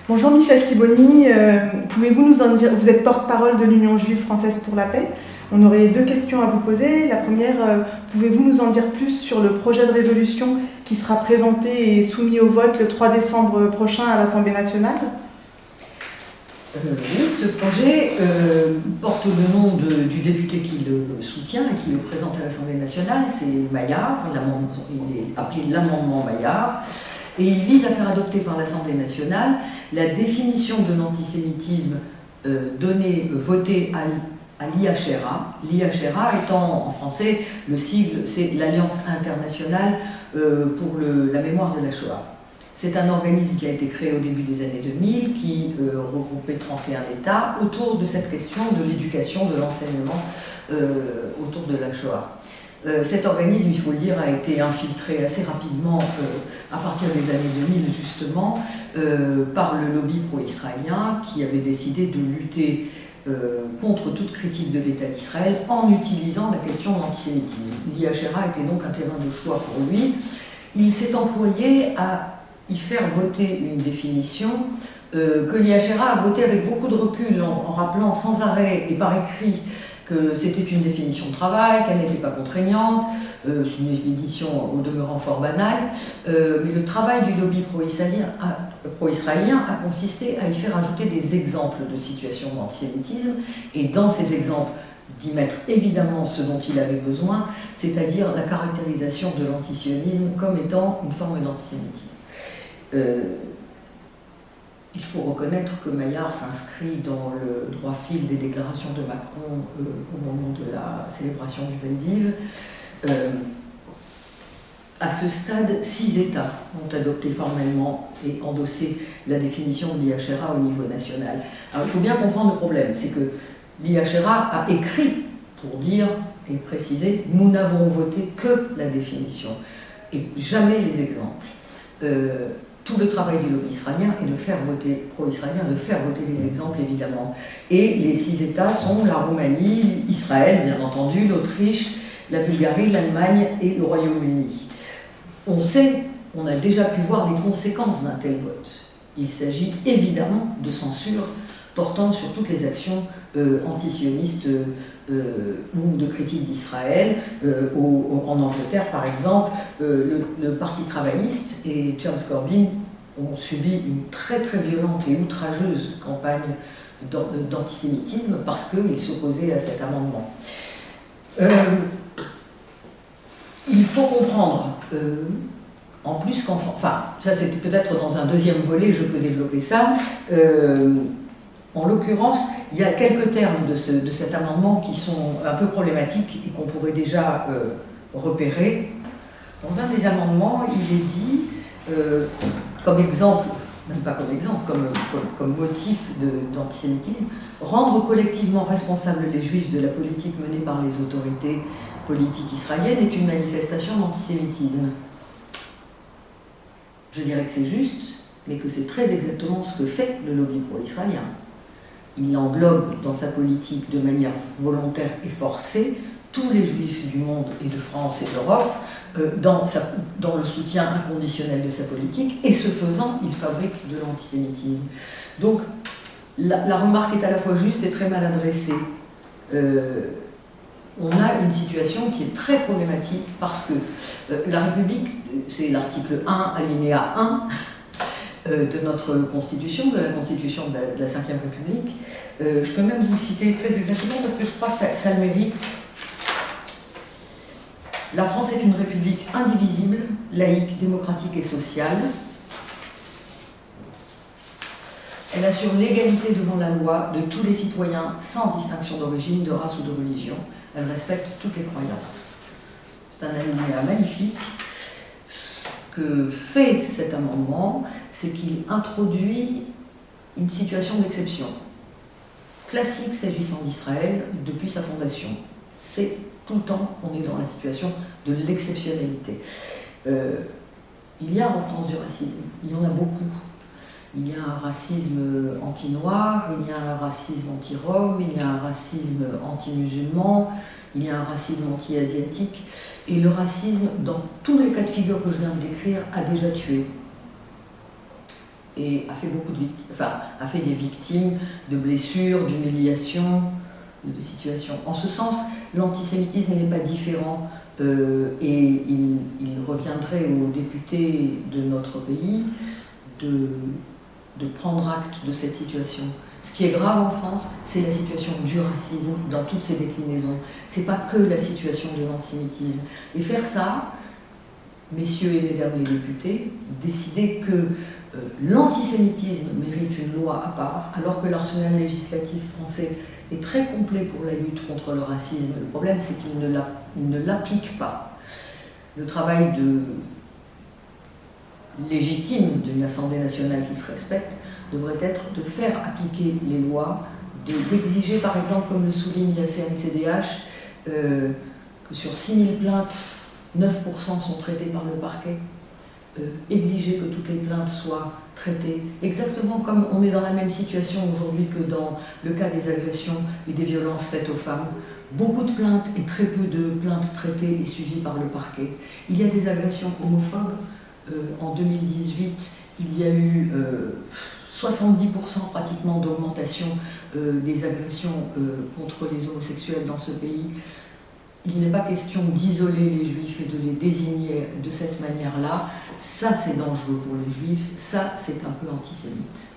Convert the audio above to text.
Bonjour Michel Sibony, pouvez-vous nous en dire, vous êtes porte-parole de l'Union juive française pour la paix. On aurait deux questions à vous poser. La première, pouvez-vous nous en dire plus sur le projet de résolution qui sera présenté et soumis au vote le 3 décembre prochain à l'Assemblée nationale? Oui, ce projet porte le nom du député qui le soutient et qui le présente à l'Assemblée nationale, c'est Maillard, il est appelé l'amendement Maillard, et il vise à faire adopter par l'Assemblée nationale la définition de l'antisémitisme votée à l'IHRA. L'IHRA étant en français, le sigle, c'est l'Alliance internationale pour la mémoire de la Shoah. C'est un organisme qui a été créé au début des années 2000, qui regroupait 31 États autour de cette question de l'éducation, de l'enseignement autour de la Shoah. Cet organisme, il faut le dire, a été infiltré assez rapidement à partir des années 2000, justement, par le lobby pro-israélien qui avait décidé de lutter contre toute critique de l'État d'Israël en utilisant la question de l'antisémitisme. L'IHRA était donc un terrain de choix pour lui. Il s'est employé à y faire voter une définition que l'IHRA a votée avec beaucoup de recul, en rappelant sans arrêt et par écrit que c'était une définition de travail, qu'elle n'était pas contraignante, c'est une définition au demeurant fort banale, mais le travail du lobby pro-israélien a consisté à y faire ajouter des exemples de situations d'antisémitisme, et dans ces exemples, d'y mettre évidemment ce dont il avait besoin, c'est-à-dire la caractérisation de l'antisionisme comme étant une forme d'antisémitisme. Il faut reconnaître que Maillard s'inscrit dans le droit fil des déclarations de Macron au moment de la célébration du Veldiv. À ce stade, 6 États ont adopté formellement et endossé la définition de l'IHRA au niveau national. Alors il faut bien comprendre le problème, c'est que l'IHRA a écrit pour dire et préciser « nous n'avons voté que la définition » et jamais les exemples. Tout le travail du lobby israélien est de faire voter, pro-israélien, de faire voter les exemples, évidemment. Et les 6 États sont la Roumanie, Israël, bien entendu, l'Autriche, la Bulgarie, l'Allemagne et le Royaume-Uni. On a déjà pu voir les conséquences d'un tel vote. Il s'agit évidemment de censure portant sur toutes les actions antisionistes ou de critique d'Israël. En Angleterre, par exemple, le Parti travailliste et James Corbyn ont subi une très très violente et outrageuse campagne d'antisémitisme parce qu'ils s'opposaient à cet amendement. Il faut comprendre, en plus enfin, ça c'était peut-être dans un deuxième volet, je peux développer ça. En l'occurrence, il y a quelques termes de cet amendement qui sont un peu problématiques et qu'on pourrait déjà repérer. Dans un des amendements, il est dit, comme exemple, même pas comme exemple, comme motif d'antisémitisme, rendre collectivement responsables les Juifs de la politique menée par les autorités politiques israéliennes est une manifestation d'antisémitisme. Je dirais que c'est juste, mais que c'est très exactement ce que fait le lobby pro-israélien. Il englobe dans sa politique de manière volontaire et forcée tous les juifs du monde et de France et d'Europe dans le soutien inconditionnel de sa politique, et ce faisant, il fabrique de l'antisémitisme. Donc, la remarque est à la fois juste et très mal adressée. On a une situation qui est très problématique parce que la République, c'est l'article 1, alinéa 1, de notre Constitution, de la Constitution de la Ve République. Je peux même vous citer très exactement parce que je crois que ça le mérite. La France est une république indivisible, laïque, démocratique et sociale. Elle assure l'égalité devant la loi de tous les citoyens sans distinction d'origine, de race ou de religion. Elle respecte toutes les croyances. C'est un alinéa magnifique. Ce que fait cet amendement, c'est qu'il introduit une situation d'exception, classique s'agissant d'Israël depuis sa fondation. C'est tout le temps qu'on est dans la situation de l'exceptionnalité. Il y a en France du racisme, il y en a beaucoup. Il y a un racisme anti-noir, il y a un racisme anti-rom, il y a un racisme anti-musulman, il y a un racisme anti-asiatique. Et le racisme, dans tous les cas de figure que je viens de décrire, a déjà tué. et a fait a fait des victimes de blessures, d'humiliations, de situations. En ce sens, l'antisémitisme n'est pas différent et il reviendrait aux députés de notre pays de prendre acte de cette situation. Ce qui est grave en France, c'est la situation du racisme dans toutes ses déclinaisons. C'est pas que la situation de l'antisémitisme. Et faire ça, messieurs et mesdames les députés, décider que l'antisémitisme mérite une loi à part, alors que l'arsenal législatif français est très complet pour la lutte contre le racisme. Le problème, c'est qu'il ne l'applique pas. Le travail légitime d'une Assemblée nationale qui se respecte devrait être de faire appliquer les lois, d'exiger par exemple, comme le souligne la CNCDH, que sur 6000 plaintes, 9% sont traitées par le parquet. Exiger que toutes les plaintes soient traitées, exactement comme on est dans la même situation aujourd'hui que dans le cas des agressions et des violences faites aux femmes. Beaucoup de plaintes et très peu de plaintes traitées et suivies par le parquet. Il y a des agressions homophobes. En 2018, il y a eu 70% pratiquement d'augmentation des agressions contre les homosexuels dans ce pays. Il n'est pas question d'isoler les juifs et de les désigner de cette manière-là. Ça, c'est dangereux pour les juifs. Ça, c'est un peu antisémite.